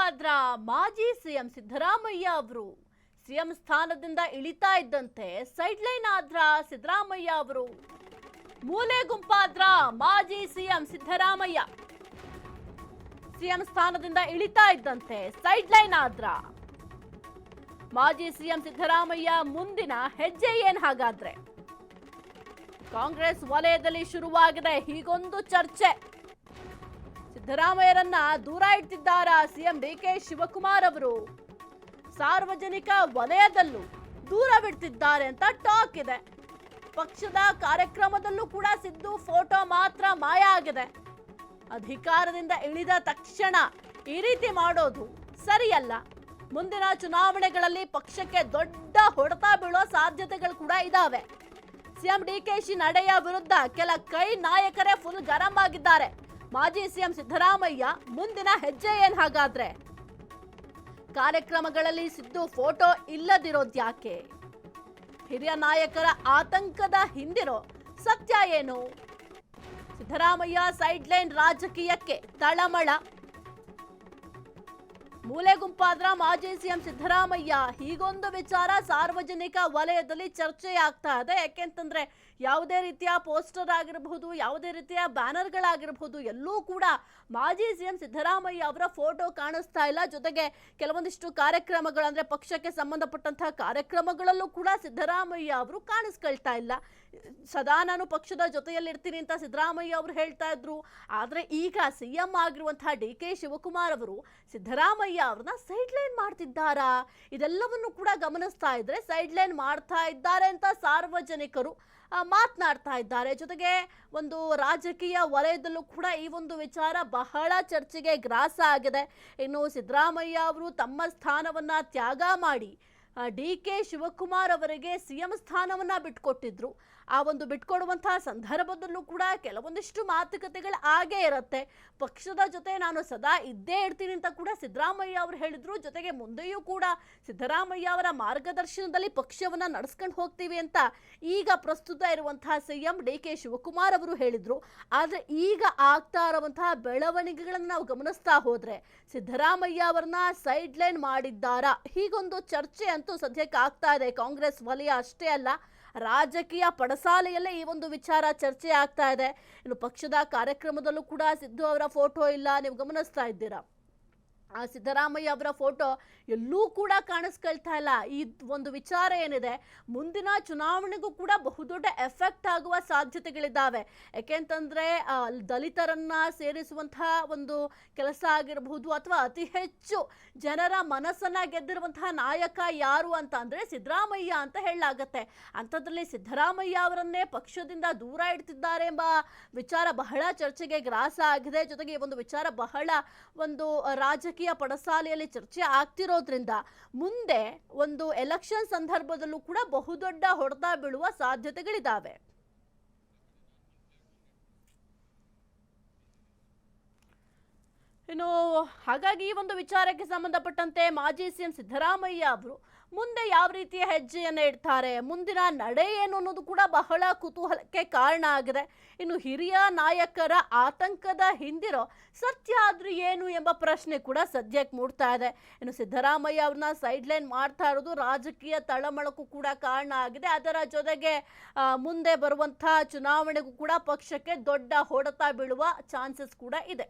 ಗುಂಪಾದ್ರ ಮಾಜಿ ಸಿಎಂ ಸಿದ್ದರಾಮಯ್ಯ ಅವರು ಸಿಎಂ ಸ್ಥಾನದಿಂದ ಇಳಿತಾ ಇದ್ದಂತೆ ಸೈಡ್ ಲೈನ್ ಆದ್ರ ಸಿದ್ದರಾಮಯ್ಯ ಅವರು. ಮೂಲೆ ಗುಂಪಾದ್ರ ಮಾಜಿ ಸಿಎಂ ಸಿದ್ದರಾಮಯ್ಯ ಸಿಎಂ ಸ್ಥಾನದಿಂದ ಇಳಿತಾ ಇದ್ದಂತೆ ಸೈಡ್ ಲೈನ್ ಆದ್ರ ಮಾಜಿ ಸಿಎಂ ಸಿದ್ದರಾಮಯ್ಯ ಮುಂದಿನ ಹೆಜ್ಜೆ ಏನ್ ಹಾಗಾದ್ರೆ? ಕಾಂಗ್ರೆಸ್ ವಲಯದಲ್ಲಿ ಶುರುವಾಗಿದೆ ಹೀಗೊಂದು ಚರ್ಚೆ. ಸಿದ್ದರಾಮಯ್ಯರನ್ನ ದೂರ ಇಡ್ತಿದ್ದಾರ ಸಿಎಂ ಡಿಕೆ ಶಿವಕುಮಾರ್ ಅವರು. ಸಾರ್ವಜನಿಕ ವಲಯದಲ್ಲೂ ದೂರವಿಡ್ತಿದ್ದಾರೆ ಅಂತ ಟಾಕ್ ಇದೆ. ಪಕ್ಷದ ಕಾರ್ಯಕ್ರಮದಲ್ಲೂ ಕೂಡ ಸಿದ್ದು ಫೋಟೋ ಮಾತ್ರ ಮಾಯ ಆಗಿದೆ. ಅಧಿಕಾರದಿಂದ ಇಳಿದ ತಕ್ಷಣ ಈ ರೀತಿ ಮಾಡೋದು ಸರಿಯಲ್ಲ. ಮುಂದಿನ ಚುನಾವಣೆಗಳಲ್ಲಿ ಪಕ್ಷಕ್ಕೆ ದೊಡ್ಡ ಹೊಡೆತ ಬೀಳೋ ಸಾಧ್ಯತೆಗಳು ಕೂಡ ಇದಾವೆ. ಸಿಎಂ ಡಿಕೆಶಿ ನಡೆಯ ವಿರುದ್ಧ ಕೆಲ ಕೈ ನಾಯಕರೇ ಫುಲ್ ಗರಂ ಆಗಿದ್ದಾರೆ. ಮಾಜಿ ಸಿಎಂ ಸಿದ್ದರಾಮಯ್ಯ ಮುಂದಿನ ಹೆಜ್ಜೆ ಏನ್ ಹಾಗಾದ್ರೆ? ಕಾರ್ಯಕ್ರಮಗಳಲ್ಲಿ ಸಿದ್ದು ಫೋಟೋ ಇಲ್ಲದಿರೋದ್ಯಾಕೆ? ಹಿರಿಯ ನಾಯಕರ ಆತಂಕದ ಹಿಂದಿರೋ ಸತ್ಯ ಏನು? ಸಿದ್ದರಾಮಯ್ಯ ಸೈಡ್ ಲೈನ್ ರಾಜಕೀಯಕ್ಕೆ ತಳಮಳ. ಮೂಲೆ ಗುಂಪಾದ್ರ ಮಾಜಿ ಸಿಎಂ ಸಿದ್ದರಾಮಯ್ಯ ಹೀಗೊಂದು ವಿಚಾರ ಸಾರ್ವಜನಿಕ ವಲಯದಲ್ಲಿ ಚರ್ಚೆ ಆಗ್ತಾ ಇದೆ. ಯಾಕೆಂತಂದ್ರೆ ಯಾವುದೇ ರೀತಿಯ ಪೋಸ್ಟರ್ ಆಗಿರಬಹುದು, ಯಾವುದೇ ರೀತಿಯ ಬ್ಯಾನರ್ಗಳಾಗಿರಬಹುದು, ಎಲ್ಲೂ ಕೂಡ ಮಾಜಿ ಸಿಎಂ ಸಿದ್ದರಾಮಯ್ಯ ಅವರ ಫೋಟೋ ಕಾಣಿಸ್ತಾ ಇಲ್ಲ. ಜೊತೆಗೆ ಕೆಲವೊಂದಿಷ್ಟು ಕಾರ್ಯಕ್ರಮಗಳು ಅಂದ್ರೆ ಪಕ್ಷಕ್ಕೆ ಸಂಬಂಧಪಟ್ಟಂತಹ ಕಾರ್ಯಕ್ರಮಗಳಲ್ಲೂ ಕೂಡ ಸಿದ್ದರಾಮಯ್ಯ ಅವರು ಕಾಣಿಸ್ಕೊಳ್ತಾ ಇಲ್ಲ. ಸದಾ ನಾನು ಪಕ್ಷದ ಜೊತೆಯಲ್ಲಿರ್ತೀನಿ ಅಂತ ಸಿದ್ದರಾಮಯ್ಯ ಅವರು ಹೇಳ್ತಾ ಇದ್ರು. ಆದ್ರೆ ಈಗ ಸಿಎಂ ಆಗಿರುವಂತಹ ಡಿಕೆ ಶಿವಕುಮಾರ್ ಅವರು ಸಿದ್ದರಾಮಯ್ಯ ಅವ್ರನ್ನ ಸೈಡ್ ಲೈನ್ ಮಾಡ್ತಿದ್ದಾರಾ? ಇದೆಲ್ಲವನ್ನು ಕೂಡ ಗಮನಿಸ್ತಾ ಇದ್ರೆ ಸೈಡ್ ಲೈನ್ ಮಾಡ್ತಾ ಇದ್ದಾರೆ ಅಂತ ಸಾರ್ವಜನಿಕರು ಮಾತನಾಡ್ತಾ ಇದ್ದಾರೆ. ಜೊತೆಗೆ ಒಂದು ರಾಜಕೀಯ ವಲಯದಲ್ಲೂ ಕೂಡ ಈ ಒಂದು ವಿಚಾರ ಬಹಳ ಚರ್ಚೆಗೆ ಗ್ರಾಸ ಆಗಿದೆ. ಇನ್ನು ಸಿದ್ದರಾಮಯ್ಯ ಅವರು ತಮ್ಮ ಸ್ಥಾನವನ್ನ ತ್ಯಾಗ ಮಾಡಿ ಡಿಕೆ ಶಿವಕುಮಾರ್ ಅವರಿಗೆ ಸಿಎಂ ಸ್ಥಾನವನ್ನ ಬಿಟ್ಕೊಟ್ಟಿದ್ರು. ಆ ಒಂದು ಬಿಟ್ಕೊಡುವಂತಹ ಸಂದರ್ಭದಲ್ಲೂ ಕೂಡ ಕೆಲವೊಂದಿಷ್ಟು ಮಾತುಕತೆಗಳು ಆಗೇ ಇರುತ್ತೆ. ಪಕ್ಷದ ಜೊತೆ ನಾನು ಸದಾ ಇದ್ದೇ ಇರ್ತೀನಿ ಅಂತ ಕೂಡ ಸಿದ್ದರಾಮಯ್ಯ ಅವರು ಹೇಳಿದ್ರು. ಜೊತೆಗೆ ಮುಂದೆಯೂ ಕೂಡ ಸಿದ್ದರಾಮಯ್ಯ ಅವರ ಮಾರ್ಗದರ್ಶನದಲ್ಲಿ ಪಕ್ಷವನ್ನ ನಡೆಸ್ಕೊಂಡು ಹೋಗ್ತೀವಿ ಅಂತ ಈಗ ಪ್ರಸ್ತುತ ಇರುವಂತಹ ಸಿಎಂ ಡಿಕೆ ಶಿವಕುಮಾರ್ ಅವರು ಹೇಳಿದ್ರು. ಆದ್ರೆ ಈಗ ಆಗ್ತಾ ಇರುವಂತಹ ಬೆಳವಣಿಗೆಗಳನ್ನು ನಾವು ಗಮನಿಸ್ತಾ ಹೋದ್ರೆ ಸಿದ್ದರಾಮಯ್ಯ ಅವರನ್ನ ಸೈಡ್ ಲೈನ್ ಮಾಡಿದ್ದಾರಾ? ಹೀಗೊಂದು ಚರ್ಚೆ ಅಂತೂ ಸದ್ಯಕ್ಕೆ ಆಗ್ತಾ ಇದೆ. ಕಾಂಗ್ರೆಸ್ ವಲಯ ಅಷ್ಟೇ ಅಲ್ಲ, ರಾಜಕೀಯ ಪಡಸಾಲೆಯಲ್ಲೇ ಈ ಒಂದು ವಿಚಾರ ಚರ್ಚೆ ಆಗ್ತಾ ಇದೆ. ಇನ್ನು ಪಕ್ಷದ ಕಾರ್ಯಕ್ರಮದಲ್ಲೂ ಕೂಡ ಸಿದ್ದು ಅವರ ಫೋಟೋ ಇಲ್ಲ. ನೀವು ಗಮನಿಸ್ತಾ ಇದ್ದೀರಾ, ಆ ಸಿದ್ದರಾಮಯ್ಯ ಅವರ ಫೋಟೋ ಎಲ್ಲೂ ಕೂಡ ಕಾಣಿಸ್ಕೊಳ್ತಾ ಇಲ್ಲ. ಈ ಒಂದು ವಿಚಾರ ಏನಿದೆ ಮುಂದಿನ ಚುನಾವಣೆಗೂ ಕೂಡ ಬಹುದೊಡ್ಡ ಎಫೆಕ್ಟ್ ಆಗುವ ಸಾಧ್ಯತೆಗಳಿದ್ದಾವೆ. ಯಾಕೆಂತಂದ್ರೆ ದಲಿತರನ್ನ ಸೇರಿಸುವಂತಹ ಒಂದು ಕೆಲಸ ಆಗಿರಬಹುದು, ಅಥವಾ ಅತಿ ಹೆಚ್ಚು ಜನರ ಮನಸ್ಸನ್ನ ಗೆದ್ದಿರುವಂತಹ ನಾಯಕ ಯಾರು ಅಂತ ಅಂದ್ರೆ ಸಿದ್ದರಾಮಯ್ಯ ಅಂತ ಹೇಳಲಾಗತ್ತೆ. ಅಂಥದ್ರಲ್ಲಿ ಸಿದ್ದರಾಮಯ್ಯ ಅವರನ್ನೇ ಪಕ್ಷದಿಂದ ದೂರ ಇಡ್ತಿದ್ದಾರೆ ಎಂಬ ವಿಚಾರ ಬಹಳ ಚರ್ಚೆಗೆ ಗ್ರಾಸ ಆಗಿದೆ. ಜೊತೆಗೆ ಈ ಒಂದು ವಿಚಾರ ಬಹಳ ಒಂದು ರಾಜಕೀಯ ಪಡಸಾಲೆಯಲ್ಲಿ ಚರ್ಚೆ ಆಗ್ತಿರೋದ್ರಿಂದ ಮುಂದೆ ಒಂದು ಎಲೆಕ್ಷನ್ ಸಂದರ್ಭದಲ್ಲೂ ಕೂಡ ಬಹುದೊಡ್ಡ ಹೊಡೆತ ಬೀಳುವ ಸಾಧ್ಯತೆಗಳಿದ್ದಾವೆ. ಇನ್ನು ಹಾಗಾಗಿ ಈ ಒಂದು ವಿಚಾರಕ್ಕೆ ಸಂಬಂಧಪಟ್ಟಂತೆ ಮಾಜಿ ಸಿಎಂ ಸಿದ್ದರಾಮಯ್ಯ ಅವರು ಮುಂದೆ ಯಾವ ರೀತಿಯ ಹೆಜ್ಜೆಯನ್ನು ಇಡ್ತಾರೆ, ಮುಂದಿನ ನಡೆ ಏನು ಅನ್ನೋದು ಕೂಡ ಬಹಳ ಕುತೂಹಲಕ್ಕೆ ಕಾರಣ ಆಗಿದೆ. ಇನ್ನು ಹಿರಿಯ ನಾಯಕರ ಆತಂಕದ ಹಿಂದಿರೋ ಸತ್ಯ ಆದ್ರೂ ಏನು ಎಂಬ ಪ್ರಶ್ನೆ ಕೂಡ ಸದ್ಯಕ್ಕೆ ಮೂಡ್ತಾ ಇದೆ. ಇನ್ನು ಸಿದ್ದರಾಮಯ್ಯ ಅವ್ರನ್ನ ಸೈಡ್ ಲೈನ್ ಮಾಡ್ತಾ ಇರೋದು ರಾಜಕೀಯ ತಳಮಳಕ್ಕೂ ಕೂಡ ಕಾರಣ ಆಗಿದೆ. ಅದರ ಜೊತೆಗೆ ಮುಂದೆ ಬರುವಂತಹ ಚುನಾವಣೆಗೂ ಕೂಡ ಪಕ್ಷಕ್ಕೆ ದೊಡ್ಡ ಹೊಡೆತ ಬೀಳುವ ಚಾನ್ಸಸ್ ಕೂಡ ಇದೆ.